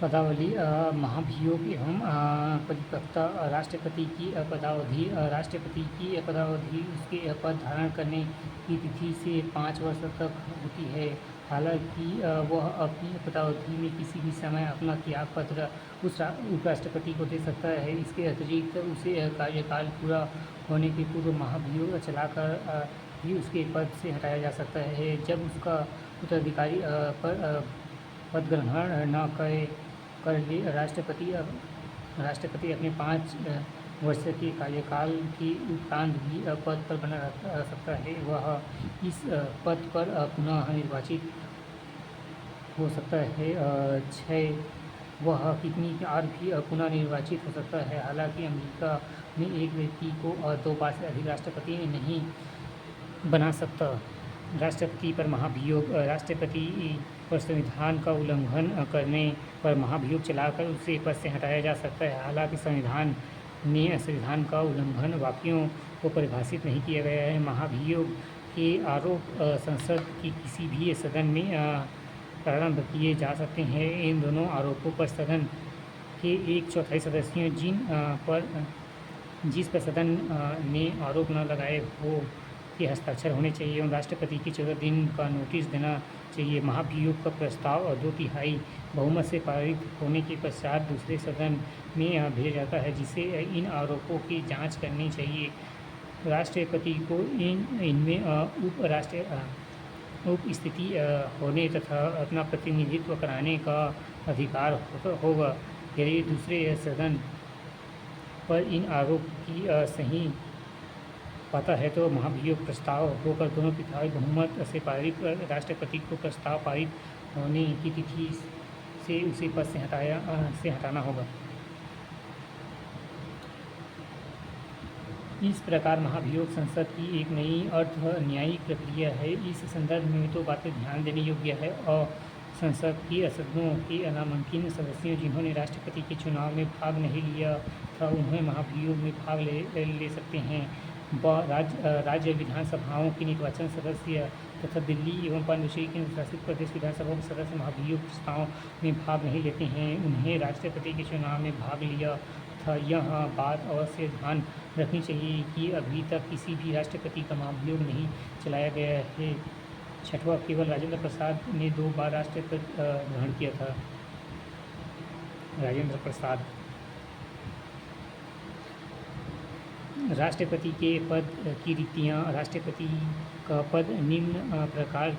पदावली महाभियोग एवं परिपक्वता राष्ट्रपति की पदावधि राष्ट्रपति की पदावधि उसके पद धारण करने की तिथि से 5 वर्ष तक होती है। हालांकि वह अपनी पदावधि में किसी भी समय अपना त्यागपत्र उपराष्ट्रपति को दे सकता है। इसके अतिरिक्त उसे कार्यकाल पूरा होने के पूर्व महाभियोग चलाकर भी उसके पद से हटाया जा सकता है। जब उसका उत्तराधिकारी पद ग्रहण न करे कर ले राष्ट्रपति अपने 5 वर्ष के कार्यकाल के उपरांत भी पद पर बना रह सकता है। वह इस पद पर पुनः निर्वाचित हो सकता है। 6 वह कितनी बार भी पुनः निर्वाचित हो सकता है। हालांकि अमेरिका में एक व्यक्ति को 2 बार से अधिक राष्ट्रपति नहीं बना सकता। राष्ट्रपति पर महाभियोग राष्ट्रपति पर संविधान का उल्लंघन करने पर महाभियोग चलाकर उसे पद से हटाया जा सकता है। हालांकि संविधान का उल्लंघन वाक्यों को परिभाषित नहीं किया गया है। महाभियोग के आरोप संसद के किसी भी सदन में प्रारंभ किए जा सकते हैं। इन दोनों आरोपों पर सदन के 1/4 सदस्यों जिस पर सदन ने आरोप न लगाए हो के हस्ताक्षर होने चाहिए एवं राष्ट्रपति की 14 दिन का नोटिस देना चाहिए। महाभियोग का प्रस्ताव 2/3 बहुमत से पारित होने के पश्चात दूसरे सदन में भेजा जाता है, जिसे इन आरोपों की जांच करनी चाहिए। राष्ट्रपति को इनमें उपस्थिति होने तथा अपना प्रतिनिधित्व कराने का अधिकार होगा। यदि दूसरे सदन पर इन आरोप की सही पाता है तो महाभियोग प्रस्ताव होकर दोनों तिहाई बहुमत से पारित राष्ट्रपति को प्रस्ताव पारित होने की तिथि से उसे पद से हटाना होगा। इस प्रकार महाभियोग संसद की एक नई अर्ध न्यायिक प्रक्रिया है। इस संदर्भ में तो बातें ध्यान देने योग्य है और संसद की सदनों के नामांकित सदस्यों जिन्होंने राष्ट्रपति के चुनाव में भाग नहीं लिया था उन्हें महाभियोग में भाग ले सकते हैं। राज्य विधानसभाओं के निर्वाचन सदस्य तथा दिल्ली एवं पांड्यचेरी केंद्र शासित प्रदेश विधानसभाओं के सदस्य महाभियोग प्रस्ताव में भाग नहीं लेते हैं। उन्हें राष्ट्रपति के चुनाव में भाग लिया था। यह बात अवश्य ध्यान रखनी चाहिए कि अभी तक किसी भी राष्ट्रपति का महाभियोग नहीं चलाया गया है। 6वां केवल राजेंद्र प्रसाद ने 2 बार राष्ट्रपति ग्रहण किया था। राजेंद्र प्रसाद राष्ट्रपति के पद की रीतियाँ राष्ट्रपति का पद निम्न प्रकार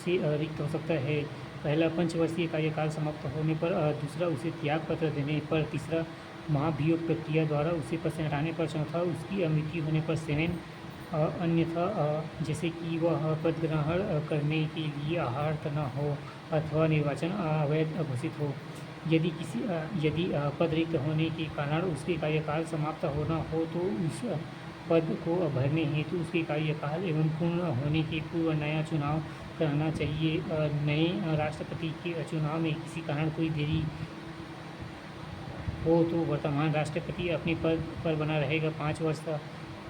से रिक्त हो सकता है। पहला 5 वर्षीय कार्यकाल समाप्त होने पर, दूसरा उसे त्यागपत्र देने पर, तीसरा महाभियोग प्रक्रिया द्वारा उसे पद से हटाने पर, चौथा उसकी मृत्यु होने पर, 7 अन्यथा जैसे कि वह पद ग्रहण करने के लिए अहर्य न हो अथवा निर्वाचन अवैध घोषित हो। यदि पद रिक्त होने के कारण उसके कार्यकाल समाप्त होना हो तो उस पद को भरने हेतु उसके कार्यकाल एवं पूर्ण होने के पूर्व नया चुनाव कराना चाहिए। नए राष्ट्रपति के चुनाव में किसी कारण कोई देरी हो तो वर्तमान राष्ट्रपति अपने पद पर बना रहेगा। 5 वर्ष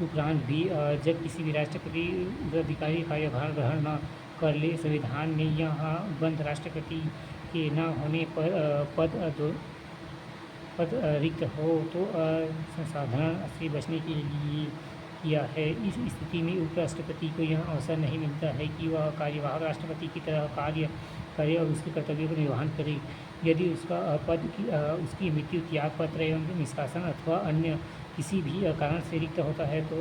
उपरांत भी जब किसी भी राष्ट्रपति उत्तराधिकारी कार्यभार ग्रहण न कर ले, संविधान में यह बंद राष्ट्रपति के न होने पर पद रिक्त हो तो संसाधन से बचने के लिए किया है। इस स्थिति में उपराष्ट्रपति को यह अवसर नहीं मिलता है कि वह कार्यवाहक राष्ट्रपति की तरह कार्य करे और उसके कर्तव्यों का निर्वहन करे। यदि उसका उसकी मृत्यु, त्यागपत्र एवं निष्कासन अथवा अन्य किसी भी कारण से रिक्त होता है तो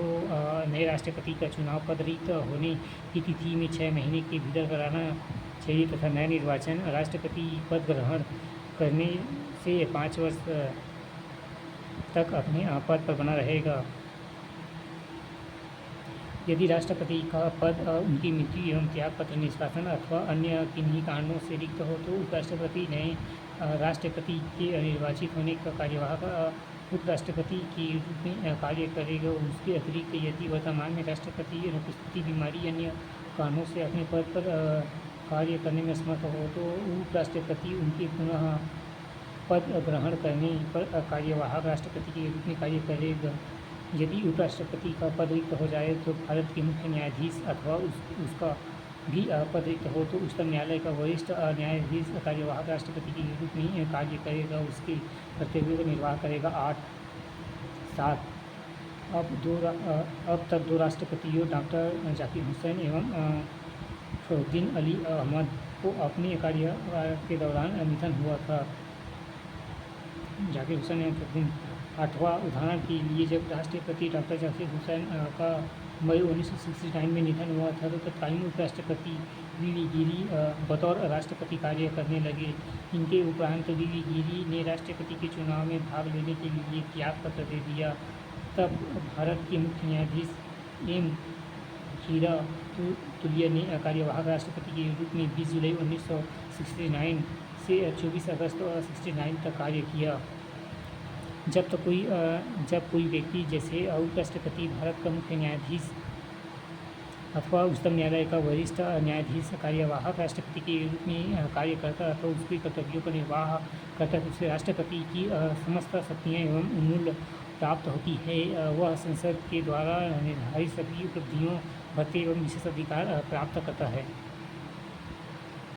नए राष्ट्रपति का चुनाव पद रिक्त होने की तिथि में 6 महीने के भीतर कराना चाहिए तथा नया निर्वाचन राष्ट्रपति पद ग्रहण करने से 5 वर्ष तक अपने पद पर बना रहेगा। यदि राष्ट्रपति का पद उनकी मृत्यु एवं त्यागपत्र, निष्कासन अथवा अन्य किन्हीं कारणों से रिक्त हो तो उपराष्ट्रपति नए राष्ट्रपति के निर्वाचित होने का कार्यवाहक उपराष्ट्रपति के रूप में कार्य करेगा। उसके अतिरिक्त यदि वर्तमान में राष्ट्रपति अनुपस्थिति, बीमारी, अन्य कारणों से अपने पद पर कार्य करने में असमर्थ हो तो उपराष्ट्रपति उनके पुनः पद ग्रहण करने पर कार्यवाहक राष्ट्रपति के रूप में कार्य करेगा। यदि उपराष्ट्रपति का पद रिक्त हो जाए तो भारत के मुख्य न्यायाधीश अथवा उसका भी पद रिक्त हो तो उच्चतम न्यायालय का वरिष्ठ न्यायाधीश कार्यवाहक राष्ट्रपति के रूप में कार्य करेगा, उसके कर्तव्यों का निर्वाह करेगा। 8-7 अब तक दो राष्ट्रपतियों डॉक्टर जाकिर हुसैन एवं फखरुद्दीन अली अहमद को अपने कार्यकाल के दौरान निधन हुआ था। जाकिर हुसैन एवं फखरुद्दीन। 8वां उदाहरण के लिए जब राष्ट्रपति डॉक्टर जाकिर हुसैन का मई 1969 में निधन हुआ था तो तत्कालीन उपराष्ट्रपति वी गिरी बतौर राष्ट्रपति कार्य करने लगे। इनके उपरांत वी गिरी ने राष्ट्रपति के चुनाव में भाग लेने के लिए त्याग पत्र दे दिया। तब भारत के मुख्य न्यायाधीश एम खीरा तुल्य ने कार्यवाहक राष्ट्रपति के रूप में 20 जुलाई 1969 से 24 अगस्त 1969 तक कार्य किया। जब कोई व्यक्ति जैसे उपराष्ट्रपति, भारत का मुख्य न्यायाधीश अथवा उच्चतम न्यायालय का वरिष्ठ न्यायाधीश कार्यवाहक राष्ट्रपति के रूप में कार्य करता है तो उसके कर्तव्यों का निर्वाह करता है, उसे राष्ट्रपति की समस्त शक्तियाँ एवं मूल्य प्राप्त होती है। वह संसद के द्वारा निर्धारित सभी उपलब्धियों, भत्ते एवं विशेष अधिकार प्राप्त करता है।